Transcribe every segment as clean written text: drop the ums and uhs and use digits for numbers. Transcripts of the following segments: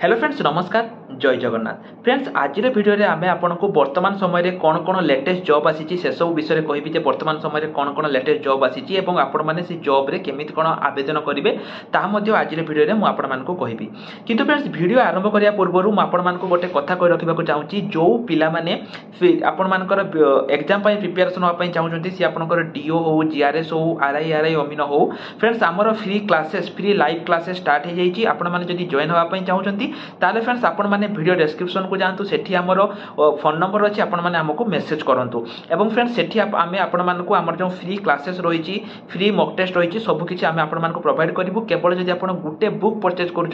Hello friends नमस्कार जय Jagannath friends आज भिडियो आम आपको वर्तमान समय कौन कौन लेटेस्ट जॉब आसी से सब विषय कहबी वर्तमान समय कौन कौन लेटेस्ट जॉब आसी आपण मैंने से जॉब रे केमिति कौन आवेदन करेंगे ताज भिडियो मुझे कहबी किंतु फ्रेंड्स वीडियो आरंभ करने पूर्व मुझे गोटे कथा कही रखा चाहूँगी जो पाने आपर एग्जाम प्रिपेरेसन हाँपाई चाहूँगी सी आपंकर डीओ हो जीआरएस हो आरआई अमीन हो फ्रेंड्स आमर free classes free live classes start हो जाइए आपने जॉइन हाँपाई चाहूँगी ताले फ्रेंड्स आपण मैंने वीडियो डिस्क्रिप्शन को जातु सेठी आमर फोन नंबर अच्छी आपण मैंने आमको मेसेज करूँ एवं फ्रेंड्स सेठी आम आपण मानक आमर जो फ्री क्लासेस रही फ्री मॉक टेस्ट रही सबकि आम आपण प्रोवाइड करूँ केवल जब आप गोटे बुक परचेज कर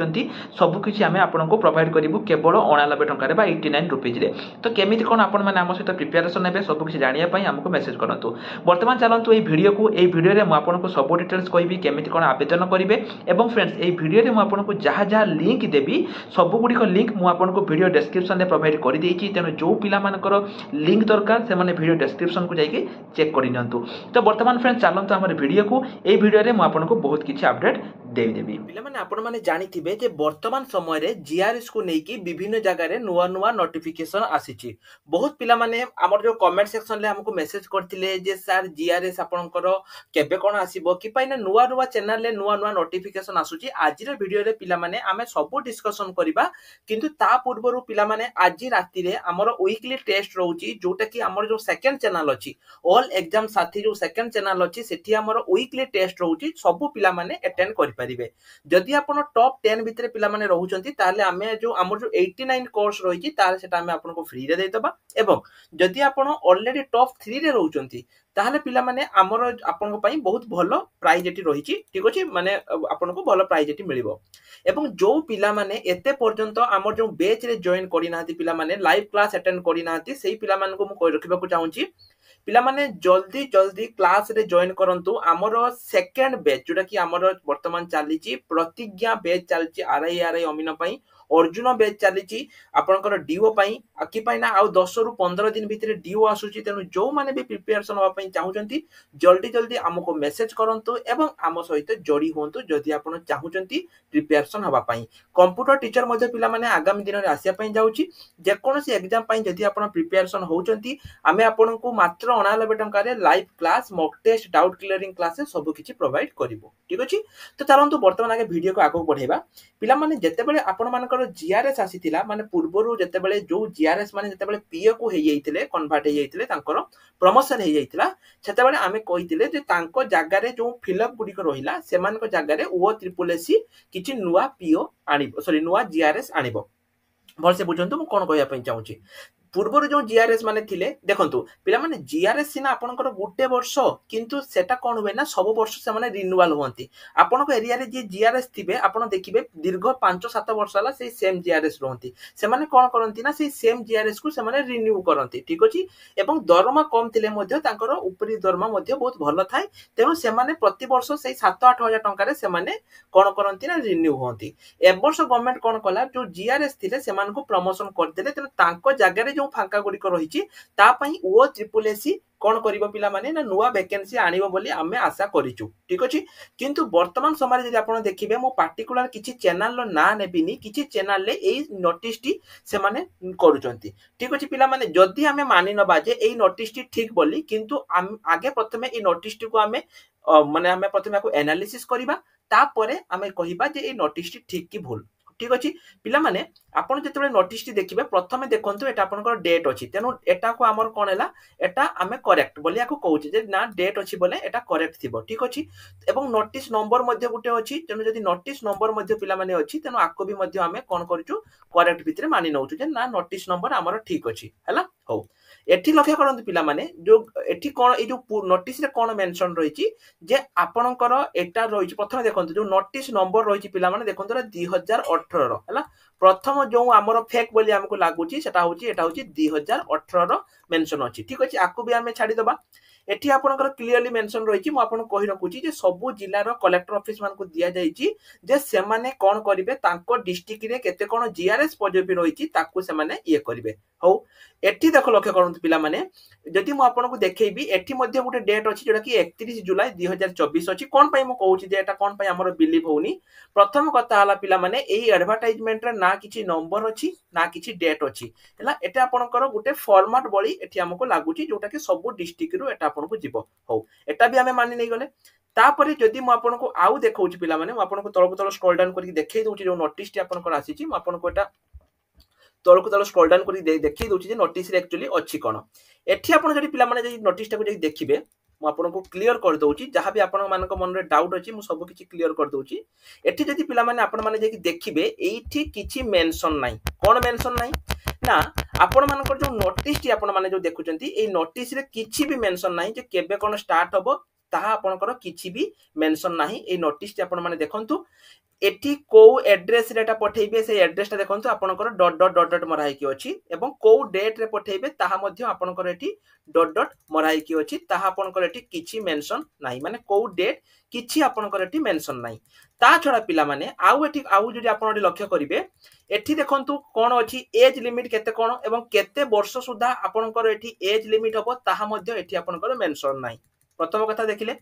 सबकि आम आपको प्रोवाइड करूँ केवल 89 टकर 89 रुपीज तो केमी कौन आपण मैंने आम सहित प्रिपेरेसन हे सबकि जानापी आमको मेसेज करूँ बर्तमान चलतु ये भिडियो को ये भिडियो में आपको सब डिटेल्स कहि केमी कौन आवेदन करेंगे एवं फ्रेंड्स ये भिडियो में आपको जहाँ जहाँ लिंक देवी सबुगुड़िक लिंक मुझे वीडियो डिस्क्रिप्शन में प्रोवाइड कर देती तेणु जो पिलामानकर लिंक दरकार से वीडियो डिस्क्रिप्शन को जाइए चेक कर नियंतु तो बर्तमान फ्रेंड्स चलते आम वीडियो को ये भिडियो में आपको बहुत किसी अपडेट देवी पिलामाने आपण माने जानिथिबे जे वर्तमान समय रे जीआरएस को नेकी विभिन्न जगह रे नुआ नुआ नोटिफिकेशन आसीची बहुत पिला माने हमर जो कमेंट सेक्शन ले हमको मेसेज करथिले जे सर जीआरएस आपनकर केबे कोन आसीबो कि पाइने नुआ नुआ चैनल ले नुआ नुआ नोटिफिकेशन आसुची आज रे वीडियो रे पिला माने आमे सब डिस्कशन करिबा किंतु ता पूर्वरु पिला माने आज राति रे हमर वीकली टेस्ट रहउची जोटा कि हमर जो सेकंड चैनल अछि ऑल एग्जाम साथी जो सेकंड चैनल अछि सेठी हमर वीकली टेस्ट रहउची सब पिला माने अटेंड करि परिबे जदि आपण टॉप 10 भितरे पिला माने रहउचंती ताले आमे जो हमर जो 89 कोर्स रहिची ताले सेटा आमे आपनको फ्री रे देतबा एवं जदि आपण ऑलरेडी टॉप 3 रे रहउचंती ताहले पिला माने हमर आपनको पई बहुत भलो प्राइज एटी रहिची ठीक अछि माने आपनको भलो प्राइज एटी मिलिबो एवं जो पिला माने एते पर्यंत हमर जो बैच रे जॉइन करि नाहती पिला माने लाइव क्लास अटेंड करि नाहती सेही पिला मानको मु कहि रखिबा को चाहूची पिला माने जल्दी जल्दी क्लास रे जॉइन करंतु हमर सेकंड बैच जोटा कि हमर वर्तमान चालीची प्रतिज्ञा बैच चालीची आरआई अमीन पई अर्जुन बैच चालीची आपनकर डीओ पई आकि पई ना आ 10 रु 15 दिन भितरे डीओ आसुची तेनु जो माने भी प्रिपरेशन होवा पई चाहूचंती जल्दी जल्दी हमको मेसेज करंतु एवं आम सहित जोड़ी होंतु जदि आपण चाहूचंती प्रिपरेशन होवा पई कंप्यूटर टीचर मध्ये पिला माने आगामी दिन रे आसिया पई जाउची जे कोनोसी एग्जाम पई जदि आपण प्रिपरेशन होउचंती आमे आपनको मात्र 89 टंका रे live class mock test doubt clearing classes सब किछि प्रोवाइड करिवो ठीक अछि तो चलंतु वर्तमान आगे वीडियो को आगो बढ़ेबा पिला माने जते बेले आपण मानकर जीआरएस आसीतिला माने पूर्वरु जते बेले जो जीआरएस माने जते बेले पीए को हे जाइतिले कन्वर्ट हे जाइतिले तांकर प्रमोशन हे जाइतिला सेते बेले आमे कहितिले जे तांको जागा रे जो फिलअप गुडी को रहिला सेमान को जागा रे ओ ट्रिपल एसी किछि नुवा पीओ आनिबो सॉरी नुवा जीआरएस आनिबो भल से बुझंतु मु कोन कहया पई चाहूची पूर्वर जो जीआरएस माने थिले देखंतु पिला माने जीआरएस सिना आपनकर गुटे वर्ष किंतु सेटा कोन होय ना सब वर्ष से माने रिन्यूअल होंती आपनको एरिया रे जे जीआरएस थिबे आपण देखिबे दीर्घ 5-7 वर्ष होला से सेम जीआरएस रहंती से माने कोन करंती ना से सेम जीआरएस को से माने रिन्यू करंती ठीक अछि एवं दरमा कम थिले मध्ये तांकर उपरी दरमा मध्ये बहुत भलो थाए तेनु से माने प्रति वर्ष से 7-8 हजार टंका रे से माने कोन करंती ना रिन्यू होंती ए वर्ष गवर्नमेंट कोन कला जो जीआरएस थिले से मानको प्रमोशन कर देले तेनु तांको जागा रे जो फांका गुडी को रहिची ता पई ओ ट्रिपल एसी कोन करिवो पिला माने ना नुवा वैकेंसी आनिवो बोली हमें आशा करिचु ठीक अछि किंतु वर्तमान समय रे जदि आपण देखिबे मो पार्टिकुलर किछि चैनल लो ना नेबिनी किछि चैनल ले एई नोटिस टी से माने करूचंती ठीक अछि पिला माने जदि हमें मानि नबा जे एई नोटिस टी ठीक बोली किंतु आगे प्रथमे एई नोटिस टी को हमें माने हमें प्रथमे को एनालिसिस करिबा ता परे हमें कहिबा जे एई नोटिस टी ठीक कि भूल ठीक अछि पिला माने आपण जेतबे नोटिस टी देखिबे प्रथमे देखंतु एटा आपनकर डेट अछि तेनु एटा को हमर कोन हैला एटा हमें करेक्ट बोलिया को कहउछि जे ना डेट अछि बोले एटा करेक्ट थिबो ठीक अछि एवं नोटिस नंबर मध्ये गुटे अछि तेनु जदि नोटिस नंबर मध्ये पिला माने अछि तेनु आको भी मध्ये हमें कोन करिचु करेक्ट भितरे मानि नउछु जे ना नोटिस नंबर हमर ठीक अछि हैला हो एठी लक्ष्य करंतु पिला माने जो एठी कोन ए जो नोटिस रे कोन मेंशन रहिछि जे आपनकर एटा रहिछि प्रथमे देखंतु जो नोटिस नंबर रहिछि पिला माने देखंतु 2018 रो हैला प्रथम जो हमर फेक बोली हमको लागुची सेटा होची एटा होची 2018 रो मेंशन अछि ठीक अछि आको भी हमें छाडी दबा एठी आपनकर क्लियरली मेंशन रही मु आपन कहि रखुची जे सब जिल्लार कलेक्टर ऑफिस मान को दिया जाईची जे से माने कोन करिवे तांको डिस्ट्रिक्ट रे केते कोन जीआरएस पदवी रहिची ताकू से माने ये करिवे हो एठी देखो लक्ष्य करंतु पिला माने जदि मु आपन को देखैबी एठी मध्ये गुटे डेट अछि जेटा कि 31 जुलाई 2024 अछि कोन पई मु कहूची जे एटा कोन पई हमर बिलीव होउनी प्रथम कथा हला पिला माने एई एडवर्टाइजमेंट रे ना किछि नंबर अछि ना किछि डेट अछि हला एटा आपनकर गुटे फॉर्मेट बळी एठी हमको लागुची जोटा कि सब डिस्ट्रिक्ट रु एटा आपन को जीवो हो एटा भी हमें मानि नै गले तापरे जदि मु आपन को आउ देखौची पिला माने मु आपन को तळको तळ स्क्रॉल डाउन करके देखै दोची जो नोटिस टी आपन को आसीची मु आपन को एटा तळको तळ स्क्रॉल डाउन करके देखै दोची जे नोटिस रे एक्चुअली अछि कोन एठी आपन जदि पिला माने जे नोटिस टा को जे देखिबे मु आपन को क्लियर कर दोची जहां भी आपन मान को मन रे डाउट अछि मु सब किछि क्लियर कर दोची एठी जदि पिला माने आपन माने जे देखिबे एठी किछि मेंशन नाही कोन मेंशन नाही ना आपण मानकर जो नोटिस टी आपण माने जो देखुचंती ए नोटिस रे किछि भी मेंशन नाही जे केबे कोन स्टार्ट हबो ताहा आपनकर किछि भी मेंशन नाही ए नोटिस टी आपण माने देखंतु एठी को एड्रेस रे एटा पठेइबे से एड्रेस टा देखंतु आपनकर डॉट डॉट डॉट डॉट मराई की अछि एवं को डेट रे पठेइबे ताहा मध्ये आपनकर एठी डॉट डॉट मराई की अछि ताहा आपनकर एठी किछि मेंशन नाही माने को डेट किछि आपनकर एठी मेंशन नाही ता छडा पिला माने आउ एठी आउ जदि आपण एठी लक्ष्य करिवे एठी देखंतु कोन अछि एज लिमिट केते कोन एवं केते वर्ष सुधा आपनकर एठी एज लिमिट हबो ताहा मध्ये एठी आपनकर मेंशन नाही प्रथम कथा देखिले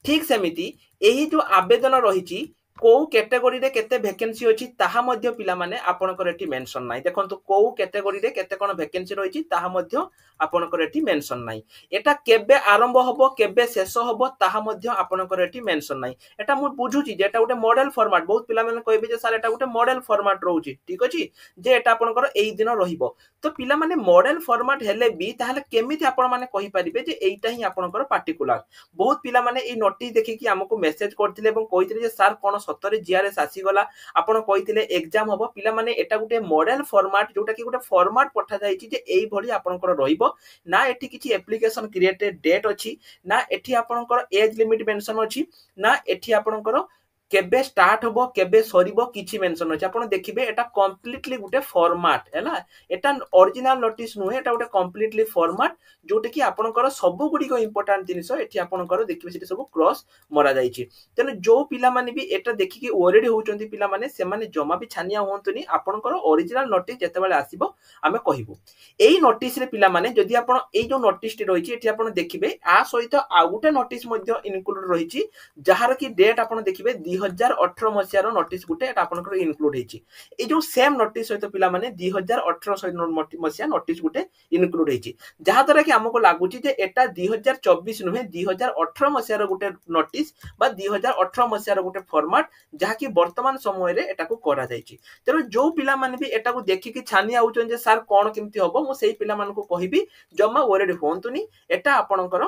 ठीक सेमिति एही जो आवेदन रहिछि को कैटेगरी रे केते वैकेंसी अछि ताहा मध्ये पिला माने आपनकर एठी मेंशन नाही देखंतु को कैटेगरी रे केते कोन वैकेंसी रहिछि ताहा मध्ये आपनकर एठी मेंशन नाही एटा केबे आरंभ हबो केबे शेष हबो ताहा मध्ये आपनकर एठी मेंशन नाही एटा मु बुझुची जे एटा उटे मॉडल फॉर्मेट बहुत पिला माने कहबे जे सर एटा उटे मॉडल फॉर्मेट रहउची ठीक अछि जे एटा आपनकर एई दिन रहिबो तो पिला माने मॉडल फॉर्मेट हेले भी ताहाले केमिति आपण माने कहि परिबे जे एईटा ही आपनकर पार्टिकुलर बहुत पिला माने ए नोटिस देखि कि हमको मेसेज करथिले एवं कहिथिले जे सर कोन सतरे जीआरएस आसी गला आपण कहिथिले एग्जाम हबो पिला माने एटा गुटे मॉडल फॉर्मेट जोटा कि गुटे फॉर्मेट पठा जाईची जे एई भली आपनकर रहिबो ना एठी किछि एप्लीकेशन क्रिएटेड डेट अछि ना एठी आपनकर एज लिमिट मेंशन अछि ना एठी आपनकर केबे स्टार्ट होबो केबे सरीबो किछि मेंशन अछि आपण देखिबे एटा कंप्लीटली गुटे फॉर्मेट हैला एटा ओरिजिनल नोटिस नुहे एटा गुटे कंप्लीटली फॉर्मेट जोटे कि आपनकर सब गुडी को इंपोर्टेंट जिनिस एठी आपनकर देखिबे सेठी सब क्रॉस मरा जाईछि तेन जो पिला माने भी एटा देखि कि ऑलरेडी होचंती पिला माने से माने जमा भी छानिया होंतुनी आपनकर ओरिजिनल नोटिस जेतेबेले आसीबो आमे कहिबो एई नोटिस रे पिला माने जदि आपण एई जो नोटिस टी रहिछि एठी आपण देखिबे आ सहित आ गुटे नोटिस मध्ये इनक्लूड रहिछि जहार कि डेट आपण देखिबे 2018 मसियार नोटिस गुटे एटा आपनकर इनक्लूड हेछि ए जो सेम नोटिस सहित पिला माने 2018 सहित मसिया नोटिस गुटे इनक्लूड हेछि जहा द्वारा कि हमको लागुची जे एटा 2024 नुहे 2018 मसियार गुटे नोटिस बा 2018 मसियार गुटे फॉर्मेट जहा कि वर्तमान समय रे एटा को करा जायछि तेरो जो पिला माने भी एटा को देखि कि छानी आउचन जे सर कोन केमति होबो मो सेही पिला मान को कहिबी जम्मा ऑलरेडी होंतुनी एटा आपनकर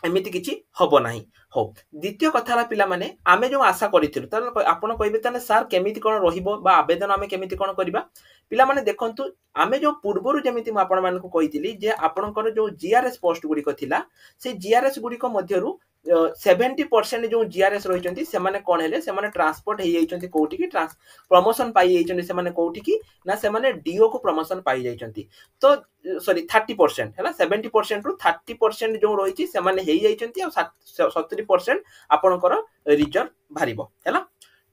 एमिति किछि हबो नाही हो द्वितीय कथा पिला माने आमे जो आशा करिथिलु त आपण कहबे तने सर केमिति कोन रहिबो बा आवेदन आमे केमिति कोन करबा पिला माने देखंतु आमे जो पूर्वरु जेमिति म आपण मान को कहिथिली जे आपनकर जो जीआरएस पोस्ट गुडी को थिला से जीआरएस गुडी को मध्यरु 70% जो जीआरएस रहिचंती से माने कोन हेले से माने ट्रांसपोर्ट हेइ जाइचंती कोठी की प्रमोशन पाई जाइचंती से माने कोठी की ना से माने डीओ को प्रमोशन पाई जाइचंती तो सॉरी 30% हैला 70% रु 30% जो रहिची से माने हेइ जाइचंती आ 70% आपनकर रिजर्व भारिबो हैला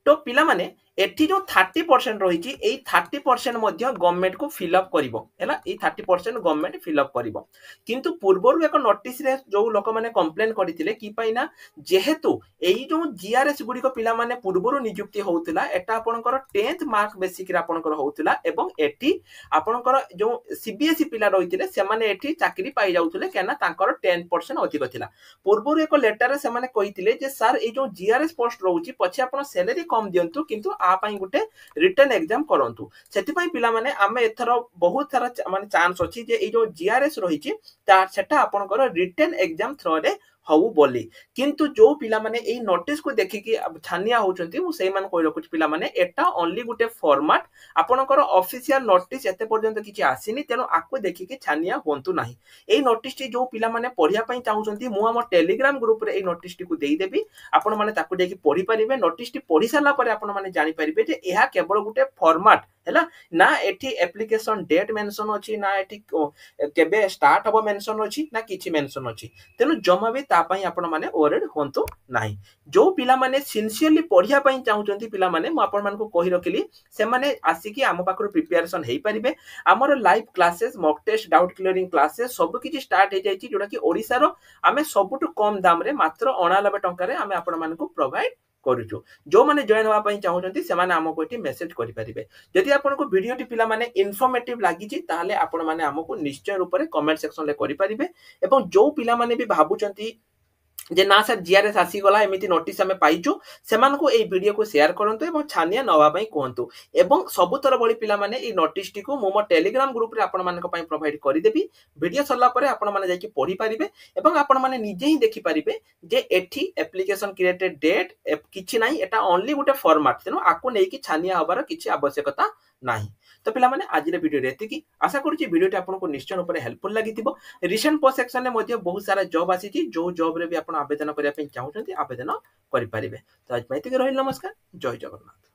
तो पिला माने एठी जो 30% रहिची एई 30% मध्ये गवर्नमेंट को फिल अप करिवो हैला एई 30% गवर्नमेंट फिल अप करिवो किंतु पूर्वरु एक नोटिस रे जो लोक माने कंप्लेन करिथिले कि पाइना जेहेतु एई जो जीआरएस गुडी को पिला माने पूर्वरु नियुक्ति होउतिला एटा आपनकर 10th मार्क बेसिक रे आपनकर होउतिला एवं एठी आपनकर जो सीबीएसई पिला रहिथिले से माने एठी चाकरी पाई जाउथिले केना तांकर 10% अधिक थिला पूर्वरु एक लेटर रे से माने कहिथिले जे सर एई जो जीआरएस पोस्ट रहउची पछि आपन सैलरी कम दियंतु किंतु आ पई गुटे रिटन एग्जाम करंतु सेति पई पिला माने आमे एथर बहुत सारा माने चांस अछि जे ए जो जीआरएस रहिछि ता सेटा आपनकर रिटन एग्जाम थ्रो रे हउ बोली किंतु जो पिला माने ए नोटिस को देखि कि छानिया होचंती मु सेही मान कहि रखुछि पिला माने एटा ओनली गुटे फॉर्मेट आपनकर ऑफिशियल नोटिस एते पर्यंत किछि आसीनी तेनो आको देखि कि छानिया होंतु नाही ए नोटिस टी जो पिला माने पढिया पई चाहुचंती मु हम टेलीग्राम ग्रुप रे ए नोटिस टी को देई देबी आपण माने ताको देखि पढि परिबे नोटिस टी पढि साला परे आपण माने जानि परिबे जे एहा केवल गुटे फॉर्मेट हैला ना एठी एप्लिकेशन डेट मेंशन अछि ना एठी केबे स्टार्ट हबो मेंशन अछि ना किछि मेंशन अछि तेनु जमा भी ता पई आपण माने ओवरहेड होंतो नाही जो पिला माने सिंसियरली पढिया पई चाहुचंती पिला माने म आपण मान को कहि रखिली से माने आसी कि आम पाखर प्रिपरेशन हेई परिबे हमर live classes mock test doubt clearing classes सब किछि स्टार्ट हे जाई छि जोडा कि ओडिसा रो आमे सबटु कम दाम रे मात्र 89 टंका रे आमे आपण मान को प्रोवाइड करूछु जो माने जॉइन होवा पई चाहुचंती से माने हमको एटी मेसेज करि परिबे जदि आपनको वीडियो टी पिला माने इन्फॉर्मेटिव लागि छि ताहाले आपण माने हमको निश्चय रूप रे कमेंट सेक्शन ले करि परिबे एवं जो पिला माने भी भाबुचंती जे ना सर जीआरएस आसीगला एमिति नोटिस आमे पाइछु सेमानको एई वीडियो को शेयर करंतु एवं छानिया नवा पई कहंतु एवं सबुतर बळी पिला माने एई नोटिस टी को मो टेलीग्राम ग्रुप रे आपण मानक पई प्रोवाइड करि देबी वीडियो सरला परे आपण माने जाई कि पढी परिबे एवं आपण माने निजे ही देखि परिबे जे एठी एप्लीकेशन क्रिएटेड डेट किछि नाही एटा ओनली गुटे फॉर्मेट तेनो आको नै कि छानिया हबार किछि आवश्यकता नाही तो पिला माने आज रे वीडियो रेति कि आशा करूची वीडियो टी आपनको निश्चय रूप रे हेल्पफुल लागितिबो रिसेंट पोस्ट सेक्शन में बहुत बहुत सारा जॉब आसी जो जॉब रे भी आप आवेदन करने चाहते आवेदन करें तो आज रही नमस्कार जय जगन्नाथ।